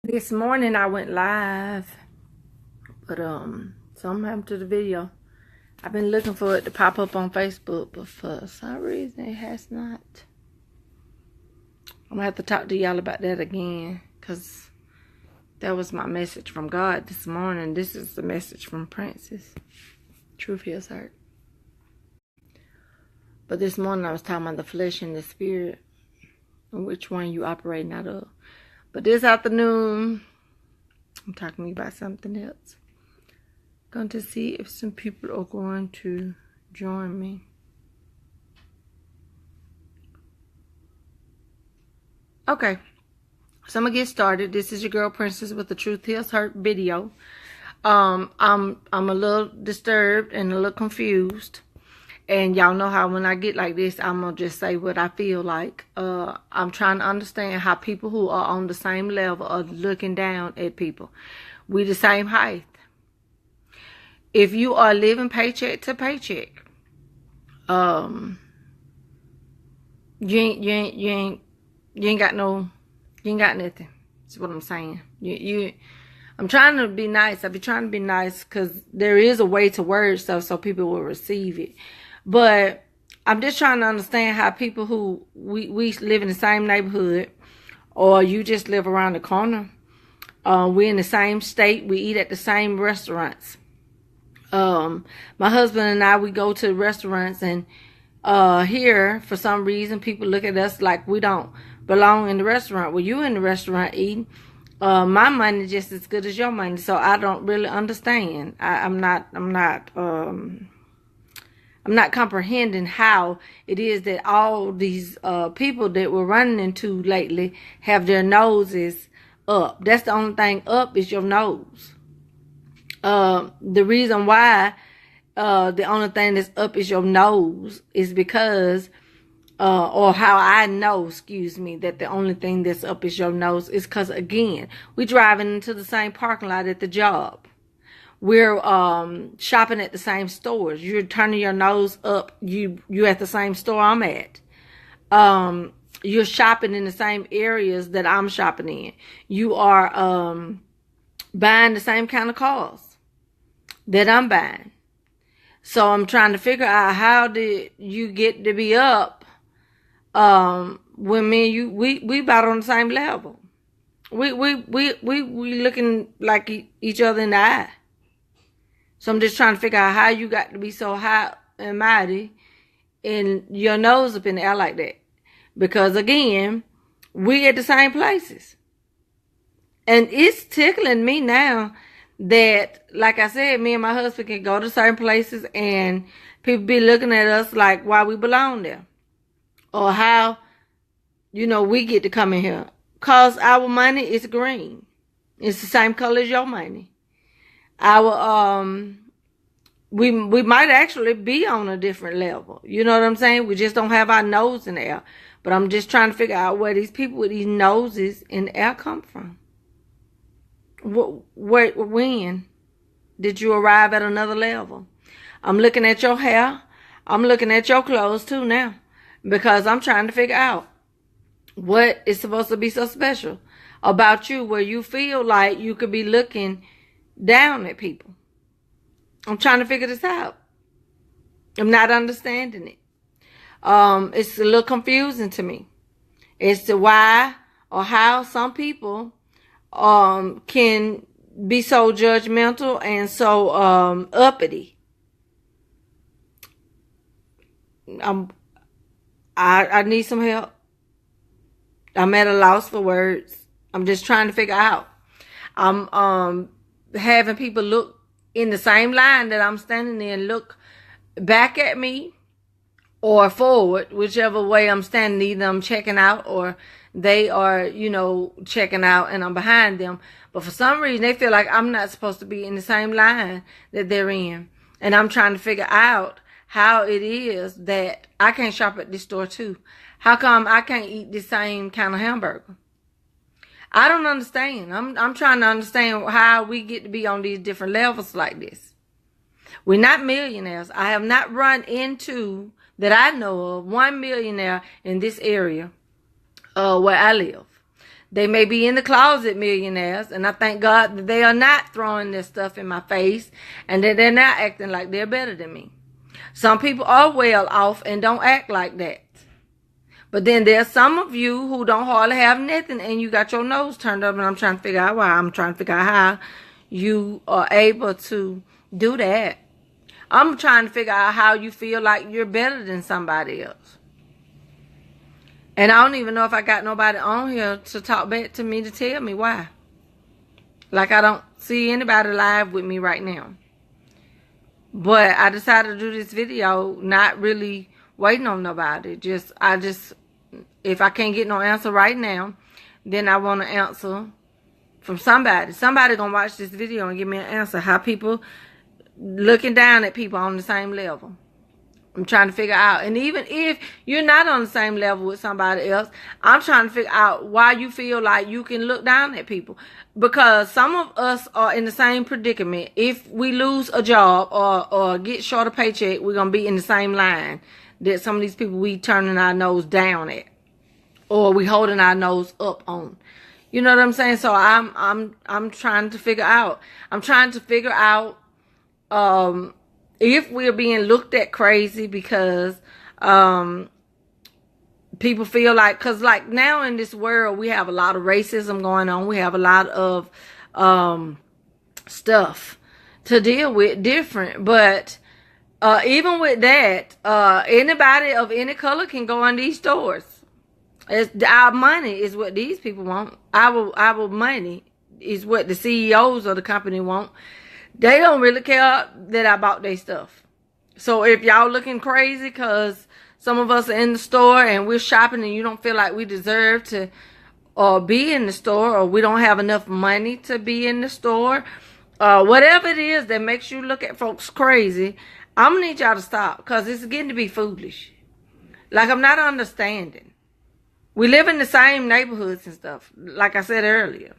This morning I went live, but something happened to the video. I've been looking for it to pop up on Facebook, but for some reason it has not. I'm gonna have to talk to y'all about that again, because that was my message from God this morning. This is the message from Princess. Truth heals hurt. But this morning I was talking about the flesh and the spirit, and which one you operating out of. But this afternoon, I'm talking to you about something else. Going to see if some people are going to join me. Okay, so I'm gonna get started. This is your girl Princess with the Truth Heals Hurt video. I'm a little disturbed and a little confused. And y'all know how when I get like this, I'm going to just say what I feel like. I'm trying to understand how people who are on the same level are looking down at people. We the same height. If you are living paycheck to paycheck, you ain't got nothing. That's what I'm saying. I'm trying to be nice. I be trying to be nice because there is a way to word stuff so people will receive it. But I'm just trying to understand how people who we live in the same neighborhood, or you just live around the corner, we're in the same state, we eat at the same restaurants. My husband and I, we go to restaurants, and here for some reason people look at us like we don't belong in the restaurant. Well, you in the restaurant eating. My money just as good as your money, so I don't really understand. I'm not comprehending how it is that all these people that we're running into lately have their noses up. That's the only thing up is your nose. The reason why the only thing that's up is your nose is because, or how I know, that the only thing that's up is your nose is because, again, we driving into the same parking lot at the job. We're shopping at the same stores. You're turning your nose up. You at the same store I'm at. You're shopping in the same areas that I'm shopping in. You are buying the same kind of cars that I'm buying. So I'm trying to figure out, how did you get to be up when me and you we about on the same level. We looking like each other in the eye. So I'm just trying to figure out how you got to be so high and mighty and your nose up in the air like that. Because again, we at the same places. And it's tickling me now that, like I said, me and my husband can go to certain places and people be looking at us like why we belong there. Or how, we get to come in here. Because our money is green. It's the same color as your money. Our we might actually be on a different level. You know what I'm saying? We just don't have our nose in the air. But I'm just trying to figure out where these people with these noses in the air come from. When did you arrive at another level? I'm looking at your hair. I'm looking at your clothes too now, because I'm trying to figure out what is supposed to be so special about you where you feel like you could be looking down at people. I'm trying to figure this out. I'm not understanding it. It's a little confusing to me as to why or how some people can be so judgmental and so uppity. I need some help. I'm at a loss for words. I'm just trying to figure out. I'm having people look in the same line that I'm standing in, look back at me or forward, whichever way I'm standing. Either I'm checking out or they are, checking out and I'm behind them. But for some reason, they feel like I'm not supposed to be in the same line that they're in. And I'm trying to figure out how it is that I can't shop at this store too. How come I can't eat the same kind of hamburger? I don't understand. I'm trying to understand how we get to be on these different levels like this. We're not millionaires. I have not run into, that I know of, one millionaire in this area where I live. They may be in the closet millionaires, and I thank God that they are not throwing their stuff in my face and that they're not acting like they're better than me. Some people are well off and don't act like that. But then there's some of you who don't hardly have nothing and you got your nose turned up, and I'm trying to figure out why. I'm trying to figure out how you are able to do that. I'm trying to figure out how you feel like you're better than somebody else. And I don't even know if I got nobody on here to talk back to me to tell me why. Like, I don't see anybody live with me right now. But I decided to do this video not really waiting on nobody. If I can't get no answer right now, then I want to answer from somebody. Somebody gonna watch this video and give me an answer. How people looking down at people on the same level. I'm trying to figure out. And even if you're not on the same level with somebody else, I'm trying to figure out why you feel like you can look down at people. Because some of us are in the same predicament. If we lose a job or get short a paycheck, we're going to be in the same line that some of these people we turning our nose down at. Or we holding our nose up on. You know what I'm saying? So I'm trying to figure out. I'm trying to figure out if we're being looked at crazy because people feel like, because like now in this world we have a lot of racism going on. We have a lot of stuff to deal with different. But even with that, anybody of any color can go in these stores. Our money is what these people want. Our money is what the CEOs of the company want. They don't really care that I bought their stuff. So if y'all looking crazy because some of us are in the store and we're shopping and you don't feel like we deserve to be in the store, or we don't have enough money to be in the store, whatever it is that makes you look at folks crazy, I'm going to need y'all to stop, because it's getting to be foolish. Like, I'm not understanding. We live in the same neighborhoods and stuff, like I said earlier.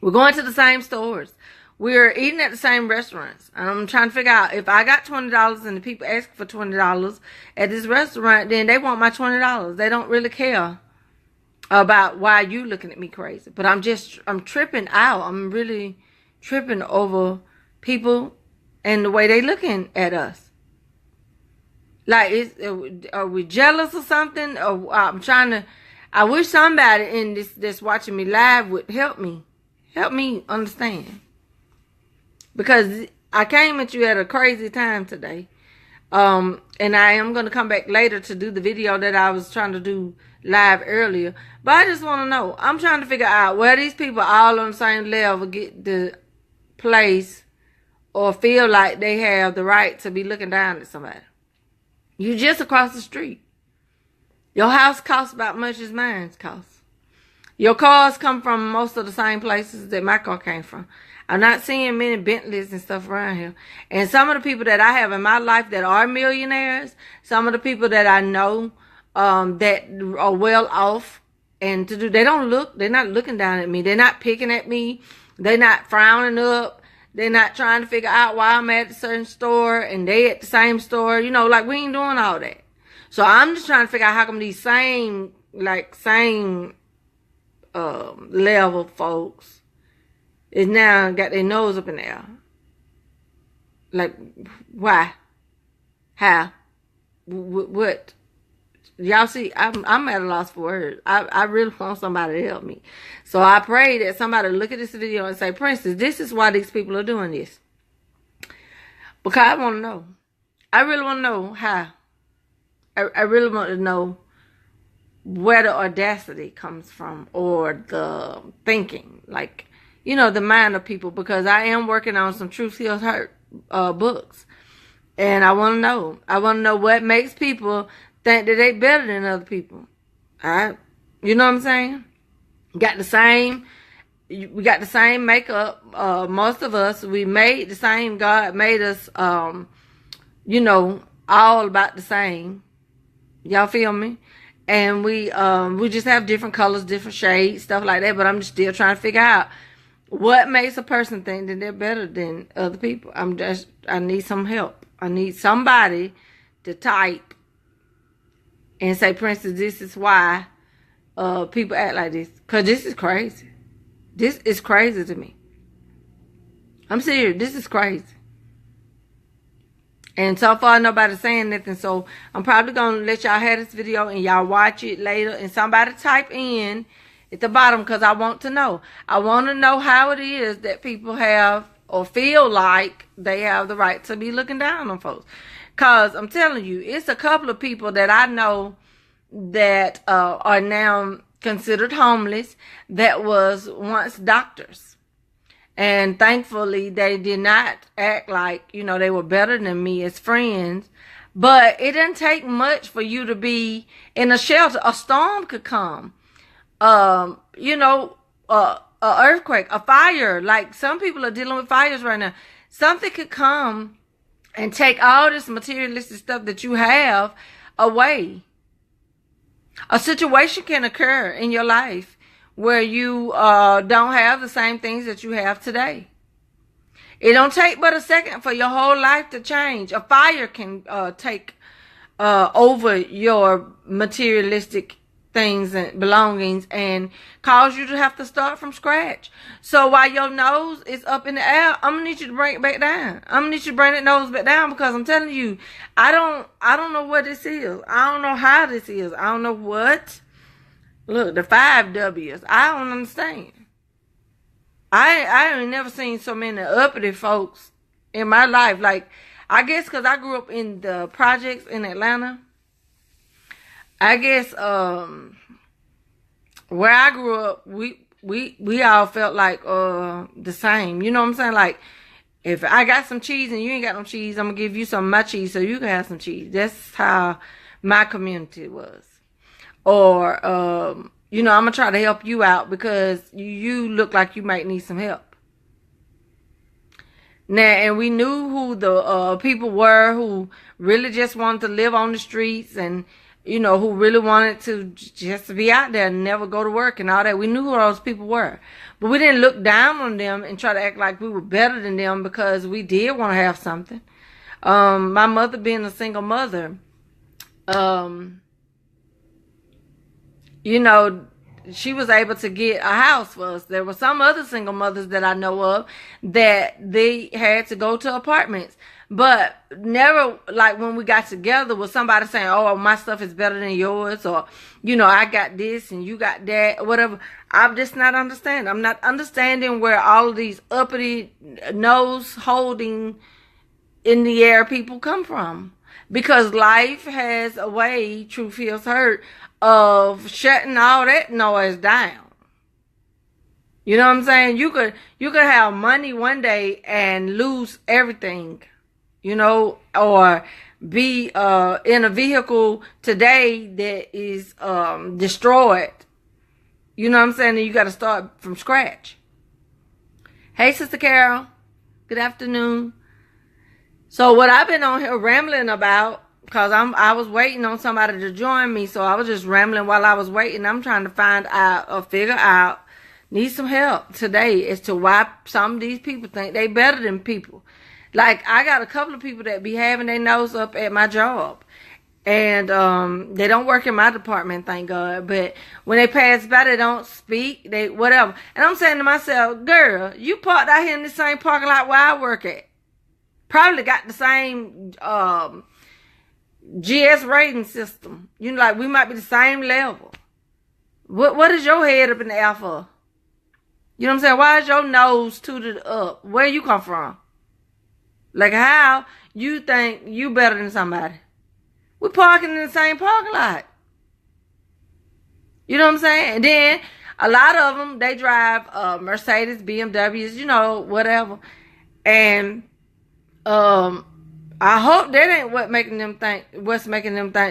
We're going to the same stores. We're eating at the same restaurants. And I'm trying to figure out, if I got $20 and the people ask for $20 at this restaurant, then they want my $20. They don't really care about why you looking at me crazy. But I'm tripping out. I'm really tripping over people and the way they looking at us. Like, are we jealous or something? Or I wish somebody in this that's watching me live would help me understand. Because I came at you at a crazy time today. And I am going to come back later to do the video that I was trying to do live earlier. But I just want to know. I'm trying to figure out where these people all on the same level get the place or feel like they have the right to be looking down at somebody. You just across the street. Your house costs about much as mine costs. Your cars come from most of the same places that my car came from. I'm not seeing many Bentleys and stuff around here. And some of the people that I have in my life that are millionaires, some of the people that I know that are well off and they're not looking down at me. They're not picking at me. They're not frowning up. They're not trying to figure out why I'm at a certain store and they at the same store. You know, like, we ain't doing all that. So I'm just trying to figure out how come these same level folks is now got their nose up in the air. Like, why? How? What? Y'all see, I'm at a loss for words. I really want somebody to help me. So I pray that somebody look at this video and say, Princess, this is why these people are doing this. Because I want to know. I really want to know how. I really want to know where the audacity comes from, or the thinking, like, you know, the mind of people, because I am working on some Truth Heals Hurt books. And I want to know. I want to know what makes people think that they better than other people. Alright? You know what I'm saying? We got the same makeup. Most of us, we made the same. God made us, you know, all about the same. Y'all feel me? And we just have different colors, different shades, stuff like that. But I'm just still trying to figure out What makes a person think that they're better than other people? I need some help. I need somebody to type and say, Princess, this is why people act like this. Because this is crazy. This is crazy to me. I'm serious. This is crazy. And so far, nobody's saying nothing. So I'm probably going to let y'all have this video and y'all watch it later. And somebody type in at the bottom because I want to know. I want to know how it is that people have or feel like they have the right to be looking down on folks. Because I'm telling you, it's a couple of people that I know that are now considered homeless that was once doctors. And thankfully, they did not act like, they were better than me as friends. But it didn't take much for you to be in a shelter. A storm could come. A earthquake, a fire. Like some people are dealing with fires right now. Something could come and take all this materialistic stuff that you have away. A situation can occur in your life where you don't have the same things that you have today. It don't take but a second for your whole life to change. A fire can take over your materialistic things and belongings and cause you to have to start from scratch. So while your nose is up in the air, I'm gonna need you to bring it back down. I'm gonna need you to bring that nose back down because I'm telling you, I don't know what this is. I don't know how this is. I don't know what. Look, the 5 W's. I don't understand. I ain't never seen so many uppity folks in my life. Like, I guess because I grew up in the projects in Atlanta. I guess where I grew up, we all felt like the same. You know what I'm saying? Like, if I got some cheese and you ain't got no cheese, I'm gonna give you some of my cheese so you can have some cheese. That's how my community was. Or I'm gonna try to help you out because you look like you might need some help. Now, and we knew who the people were who really just wanted to live on the streets and, who really wanted to just be out there and never go to work and all that. We knew who those people were. But we didn't look down on them and try to act like we were better than them because we did want to have something. My mother being a single mother, she was able to get a house for us. There were some other single mothers that I know of that they had to go to apartments. But never, like, when we got together with somebody saying, oh, my stuff is better than yours, or, I got this and you got that, or whatever. I'm just not understanding. I'm not understanding where all of these uppity, nose-holding, in the air people come from. Because life has a way, truth feels hurt, of shutting all that noise down. You know what I'm saying? You could have money one day and lose everything, or be in a vehicle today that is destroyed. You know what I'm saying? And you got to start from scratch. Hey, Sister Carol. Good afternoon. So what I've been on here rambling about, because I was waiting on somebody to join me, so I was just rambling while I was waiting. I'm trying to find out or figure out, need some help today as to why some of these people think they better than people. Like, I got a couple of people that be having their nose up at my job. And they don't work in my department, thank God. But when they pass by, they don't speak, they whatever. And I'm saying to myself, girl, you parked out here in the same parking lot where I work at. Probably got the same GS rating system. Like, we might be the same level. What is your head up in the air for? You know what I'm saying? Why is your nose tooted up? Where you come from? Like, how you think you better than somebody? We're parking in the same parking lot. You know what I'm saying? And then a lot of them, they drive Mercedes, BMWs, whatever. And I hope that ain't what's making them think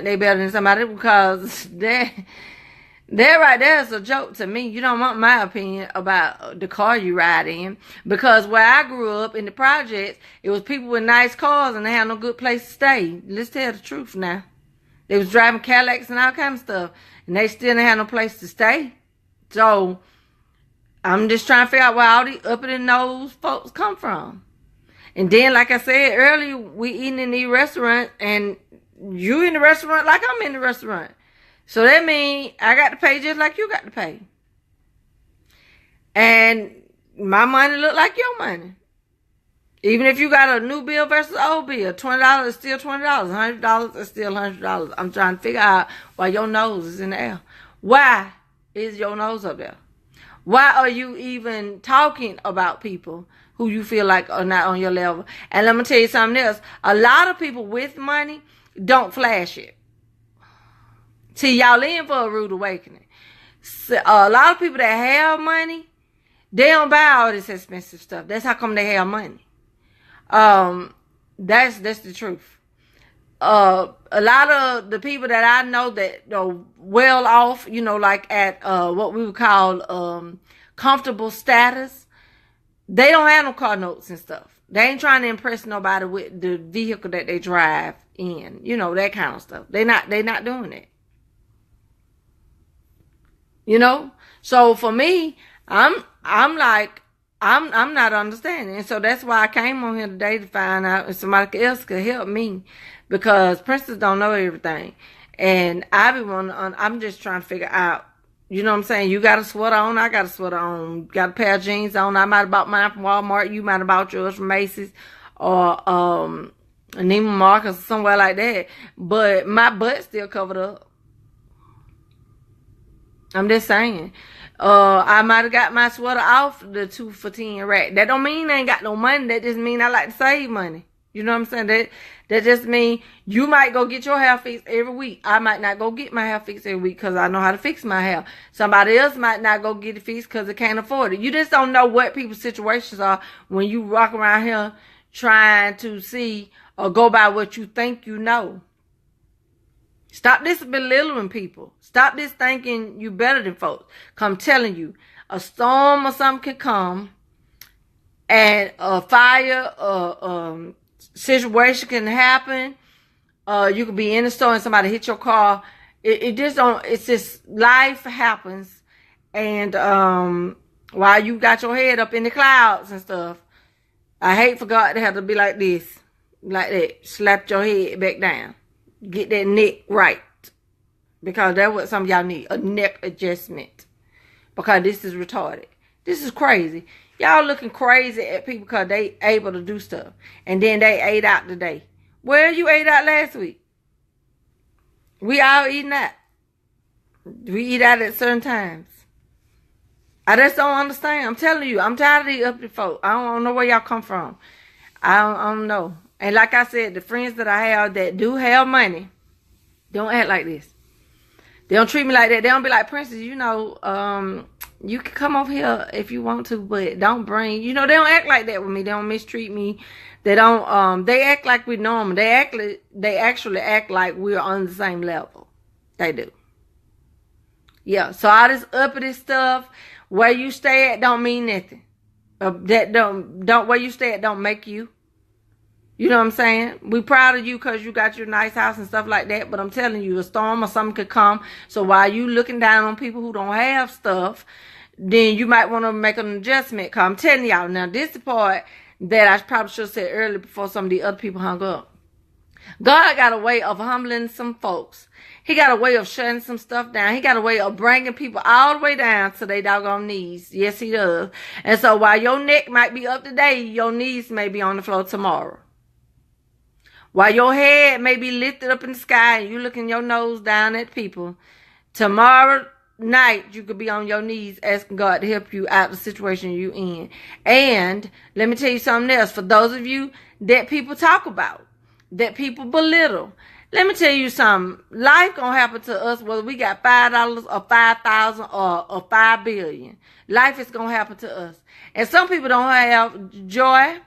they better than somebody, because that right there is a joke to me. You don't want my opinion about the car you ride in, because where I grew up in the projects, it was people with nice cars and they had no good place to stay. Let's tell the truth now. They was driving Cadillacs and all kind of stuff, and they still didn't have no place to stay. So I'm just trying to figure out where all these uppity nose folks come from. And then, like I said earlier, we eating in the restaurant, and you in the restaurant like I'm in the restaurant. So that means I got to pay just like you got to pay. And my money look like your money. Even if you got a new bill versus old bill, $20 is still $20. $100 is still $100. I'm trying to figure out why your nose is in the air. Why is your nose up there? Why are you even talking about people who you feel like are not on your level? And let me tell you something else. A lot of people with money don't flash it. See, y'all in for a rude awakening. So, a lot of people that have money, they don't buy all this expensive stuff. That's how come they have money. That's the truth. A lot of the people that I know that are well off, you know, like at what we would call comfortable status, they don't have no car notes and stuff. They ain't trying to impress nobody with the vehicle that they drive in, you know, that kind of stuff. They not doing it. You know? So for me, I'm not understanding. And so that's why I came on here today to find out if somebody else could help me, because Princess don't know everything. And I'm just trying to figure out, you know what I'm saying? You got a sweater on, I got a sweater on. Got a pair of jeans on. I might have bought mine from Walmart. You might have bought yours from Macy's or Neiman Marcus or somewhere like that. But my butt's still covered up. I'm just saying. I might have got my sweater off the 2 for $10 rack. That don't mean I ain't got no money. That just mean I like to save money. You know what I'm saying? That just mean you might go get your hair fixed every week. I might not go get my hair fixed every week because I know how to fix my hair. Somebody else might not go get it fixed because they can't afford it. You just don't know what people's situations are when you walk around here trying to see or go by what you think you know. Stop this belittling people. Stop this thinking you better than folks. I'm telling you, a storm or something can come, and a fire, situation can happen. You could be in the store and somebody hit your car. It's just life happens. And while you got your head up in the clouds and stuff, I hate for God to have to be like this, like that. Slap your head back down. Get that neck right. Because that's what some of y'all need. A neck adjustment. Because this is retarded. This is crazy. Y'all looking crazy at people because they able to do stuff. And then they ate out today. Well, you ate out last week. We all eating out. We eat out at certain times. I just don't understand. I'm telling you. I'm tired of these uppity folk. I don't know where y'all come from. I don't know. And like I said, the friends that I have that do have money, don't act like this. They don't treat me like that. They don't be like, Princess, you know, you can come over here if you want to, but don't bring, you know, they don't act like that with me. They don't mistreat me. They don't, they act like we're normal. They actually act like we're on the same level. They do. Yeah, so all this uppity stuff, where you stay at don't mean nothing. That don't where you stay at don't make you. You know what I'm saying? We proud of you because you got your nice house and stuff like that. But I'm telling you, a storm or something could come. So while you looking down on people who don't have stuff, then you might want to make an adjustment. Because I'm telling y'all, now this is the part that I probably should have said earlier before some of the other people hung up. God got a way of humbling some folks. He got a way of shutting some stuff down. He got a way of bringing people all the way down to their doggone knees. Yes, he does. And so while your neck might be up today, your knees may be on the floor tomorrow. While your head may be lifted up in the sky and you looking your nose down at people, tomorrow night you could be on your knees asking God to help you out of the situation you in. And let me tell you something else. For those of you that people talk about, that people belittle, let me tell you something. Life gonna happen to us whether we got $5 or 5,000 or 5 billion. Life is gonna happen to us. And some people don't have joy.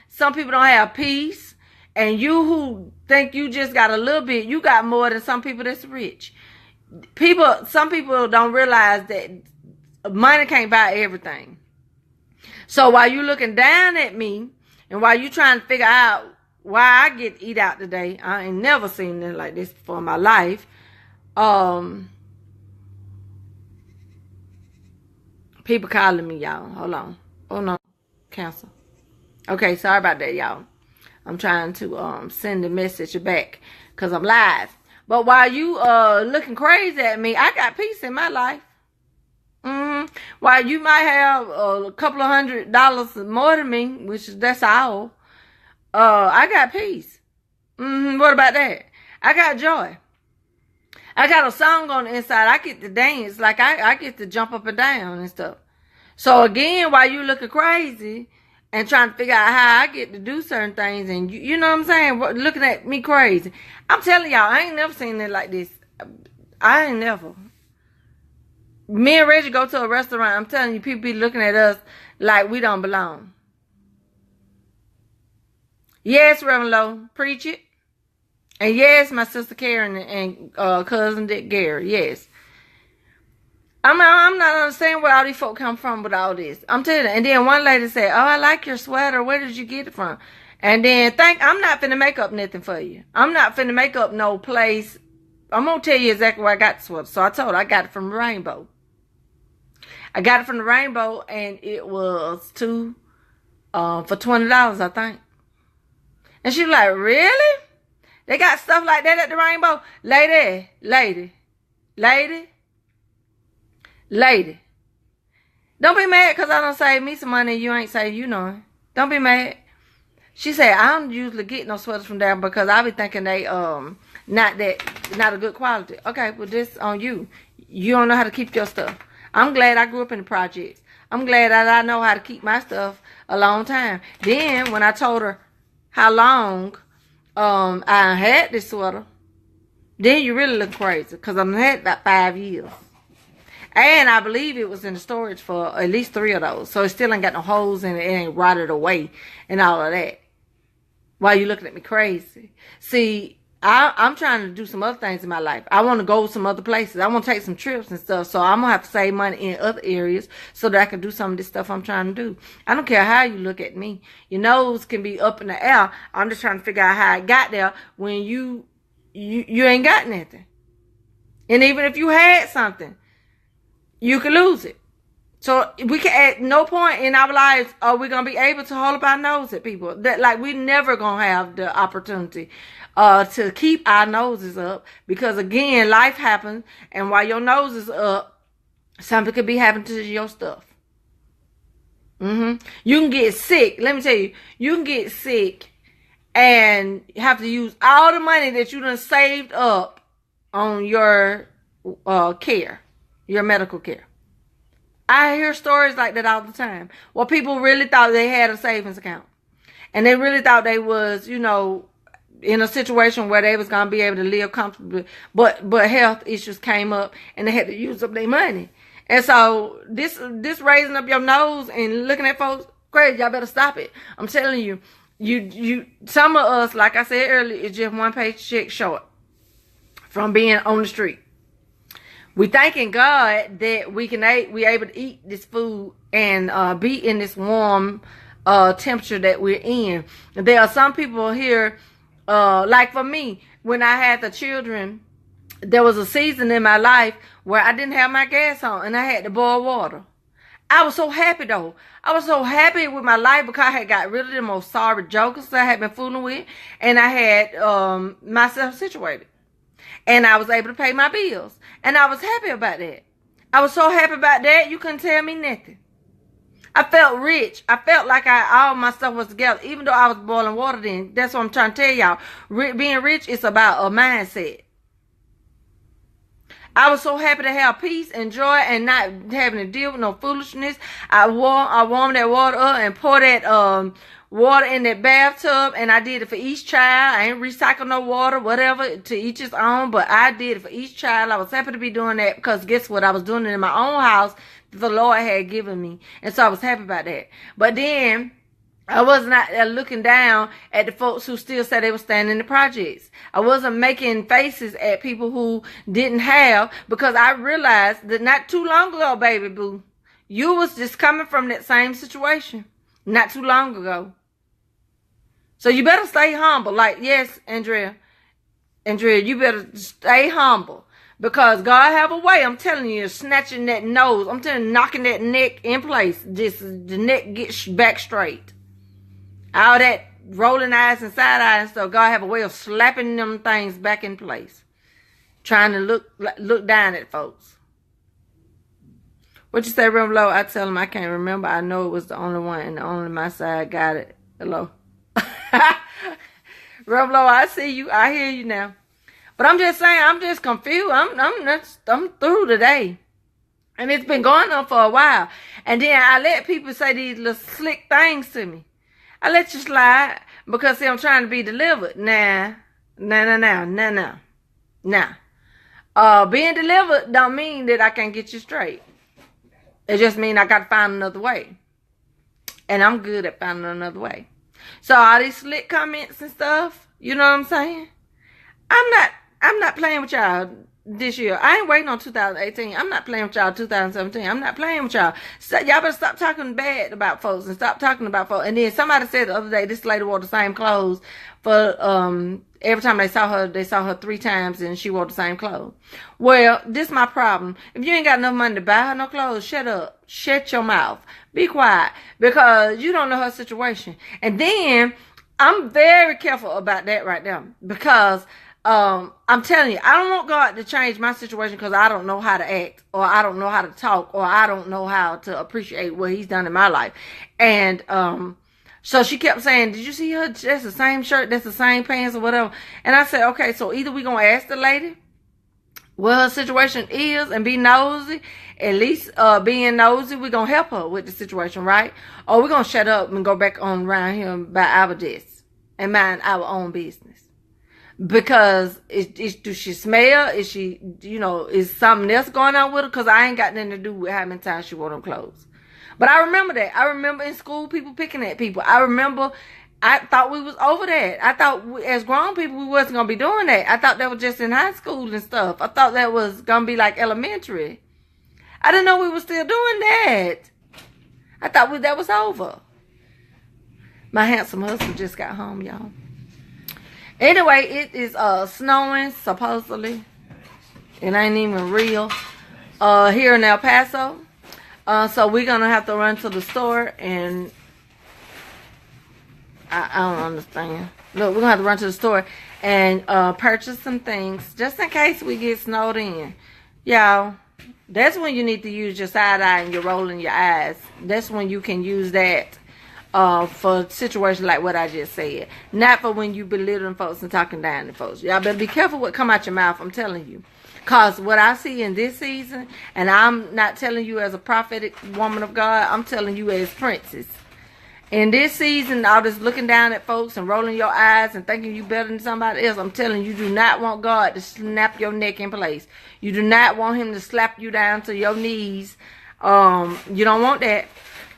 Some people don't have peace. And you who think you just got a little bit, you got more than some people that's rich. Some people don't realize that money can't buy everything. So while you looking down at me, and while you trying to figure out why I get eat out today, I ain't never seen nothing like this before in my life. People calling me, y'all. Hold on. Oh no. Cancel. Okay, sorry about that, y'all. I'm trying to send the message back because I'm live. But while you looking crazy at me, I got peace in my life. While you might have a couple of $100 more than me, which is that's all, I got peace. What about that? I got joy. I got a song on the inside. I get to dance. Like, I get to jump up and down and stuff. So, again, while you looking crazy and trying to figure out how I get to do certain things, and you know what I'm saying? Looking at me crazy. I'm telling y'all, I ain't never seen it like this. I ain't never. Me and Reggie go to a restaurant. I'm telling you, people be looking at us like we don't belong. Yes, Reverend Lowe, preach it. And yes, my sister Karen and cousin Dick Gary, yes. I'm not understanding where all these folk come from with all this. I'm telling you. And then one lady said, oh, I like your sweater. Where did you get it from? And then I'm not finna make up nothing for you. I'm not finna make up no place. I'm going to tell you exactly where I got the sweater. So I told her I got it from the Rainbow. I got it from the Rainbow, and it was for $20, I think. And she was like, really? They got stuff like that at the Rainbow? Lady. Don't be mad because I don't save me some money and you ain't save you none. Don't be mad. She said, I don't usually get no sweaters from there because I be thinking they not a good quality. Okay, well this on you. You don't know how to keep your stuff. I'm glad I grew up in the projects. I'm glad that I know how to keep my stuff a long time. Then when I told her how long I had this sweater, then you really look crazy because I've had about 5 years. And I believe it was in the storage for at least 3 of those. So it still ain't got no holes in it. It ain't rotted away and all of that. Why you looking at me crazy? See, I'm trying to do some other things in my life. I want to go some other places. I want to take some trips and stuff. So I'm going to have to save money in other areas so that I can do some of this stuff I'm trying to do. I don't care how you look at me. Your nose can be up in the air. I'm just trying to figure out how I got there when you ain't got nothing. And even if you had something, you could lose it. So we can, at no point in our lives are we gonna be able to hold up our nose at people. That like we never gonna have the opportunity to keep our noses up because again, life happens, and while your nose is up, something could be happening to your stuff. You can get sick. Let me tell you, you can get sick and have to use all the money that you done saved up on your care, your medical care. I hear stories like that all the time. Well, people really thought they had a savings account. And they really thought they was, in a situation where they was going to be able to live comfortably. But health issues came up and they had to use up their money. And so this raising up your nose and looking at folks crazy, y'all better stop it. I'm telling you, some of us, like I said earlier, is just one paycheck short from being on the street. We thanking God that we able to eat this food and be in this warm temperature that we're in. There are some people here, like for me, when I had the children, there was a season in my life where I didn't have my gas on and I had to boil water. I was so happy though. I was so happy with my life because I had got rid of them most sorry jokers that I had been fooling with, and I had myself situated. And I was able to pay my bills. And I was happy about that. I was so happy about that, you couldn't tell me nothing. I felt rich. I felt like all my stuff was together. Even though I was boiling water then. That's what I'm trying to tell y'all. Being rich is about a mindset. I was so happy to have peace and joy and not having to deal with no foolishness. I warmed that water up and poured that water in that bathtub, and I did it for each child. I ain't recycle no water, whatever, to each his own, but I did it for each child. I was happy to be doing that because guess what? I was doing it in my own house that the Lord had given me, and so I was happy about that. But then I was not looking down at the folks who still said they were standing in the projects. I wasn't making faces at people who didn't have, because I realized that not too long ago, baby boo, you was just coming from that same situation not too long ago. So you better stay humble. Like, yes, Andrea, you better stay humble. Because God have a way, I'm telling you, snatching that nose. I'm telling you, knocking that neck in place. Just the neck gets back straight. All that rolling eyes and side eyes and stuff, God have a way of slapping them things back in place. Trying to look down at folks. What you say, Reverend Low? I tell him I can't remember. I know it was the only one and only my side got it. Hello. Reverend Low, I see you. I hear you now. But I'm just saying, I'm just confused. I'm through today. And it's been going on for a while. And then I let people say these little slick things to me. I let you slide because, see, I'm trying to be delivered. Nah. Being delivered don't mean that I can't get you straight. It just means I got to find another way. And I'm good at finding another way. So all these slick comments and stuff, you know what I'm saying? I'm not playing with y'all this year. I ain't waiting on 2018. I'm not playing with y'all 2017. I'm not playing with y'all. So y'all better stop talking bad about folks and stop talking about folks. And then somebody said the other day, this lady wore the same clothes for every time they saw her 3 times and she wore the same clothes. Well, this is my problem. If you ain't got enough money to buy her no clothes, shut up. Shut your mouth. Be quiet. Because you don't know her situation. And then I'm very careful about that right now. Because I'm telling you, I don't want God to change my situation because I don't know how to act, or I don't know how to talk, or I don't know how to appreciate what he's done in my life. And so she kept saying, did you see her? That's the same shirt, that's the same pants or whatever. And I said, okay, so either we're going to ask the lady what her situation is and be nosy. At least being nosy, we're going to help her with the situation, right? Or we're going to shut up and go back on around here by our desk and mind our own business. Because does she smell? Is she, is something else going on with her? Because I ain't got nothing to do with how many times she wore them clothes. But I remember that. I remember in school people picking at people. I thought we was over that. I thought as grown people we wasn't going to be doing that. I thought that was just in high school and stuff. I thought that was going to be like elementary. I didn't know we were still doing that. I thought that was over. My handsome husband just got home, y'all. Anyway, it is snowing, supposedly. It ain't even real. Here in El Paso. So we're going to have to run to the store and I don't understand. Look, we're going to have to run to the store and purchase some things just in case we get snowed in. Y'all, that's when you need to use your side eye and your rolling your eyes. That's when you can use that. For situations like what I just said. Not for when you belittling folks and talking down to folks. Y'all better be careful what come out your mouth, I'm telling you. Because what I see in this season, and I'm not telling you as a prophetic woman of God, I'm telling you as princess. In this season, all this looking down at folks and rolling your eyes and thinking you better than somebody else, I'm telling you, you do not want God to snap your neck in place. You do not want him to slap you down to your knees. You don't want that.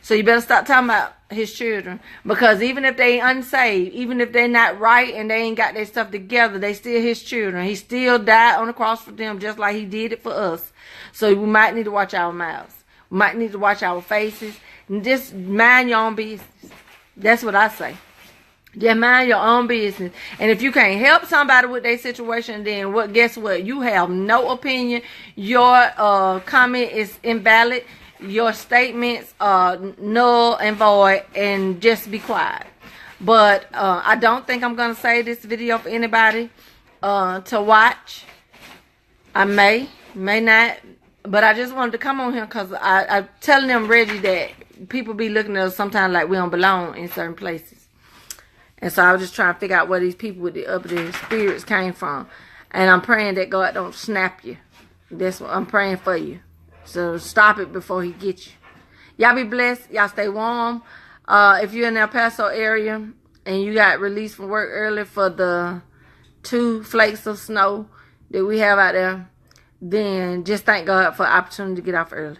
So you better stop talking about his children. Because even if they unsaved, even if they're not right and they ain't got their stuff together, they still his children. He still died on the cross for them just like he did it for us. So we might need to watch our mouths. We might need to watch our faces. And just mind your own business. That's what I say. Just mind your own business. And if you can't help somebody with their situation, then guess what? You have no opinion. Your comment is invalid. Your statements are null and void, and just be quiet. But I don't think I'm going to say this video for anybody to watch. I may not, but I just wanted to come on here because I'm telling them, Reggie, that people be looking at us sometimes like we don't belong in certain places. And so I was just trying to figure out where these people with the upper spirits came from. And I'm praying that God don't snap you. That's what I'm praying for you. So stop it before he gets you. Y'all be blessed. Y'all stay warm. If you're in the El Paso area and you got released from work early for the 2 flakes of snow that we have out there, then just thank God for the opportunity to get off early.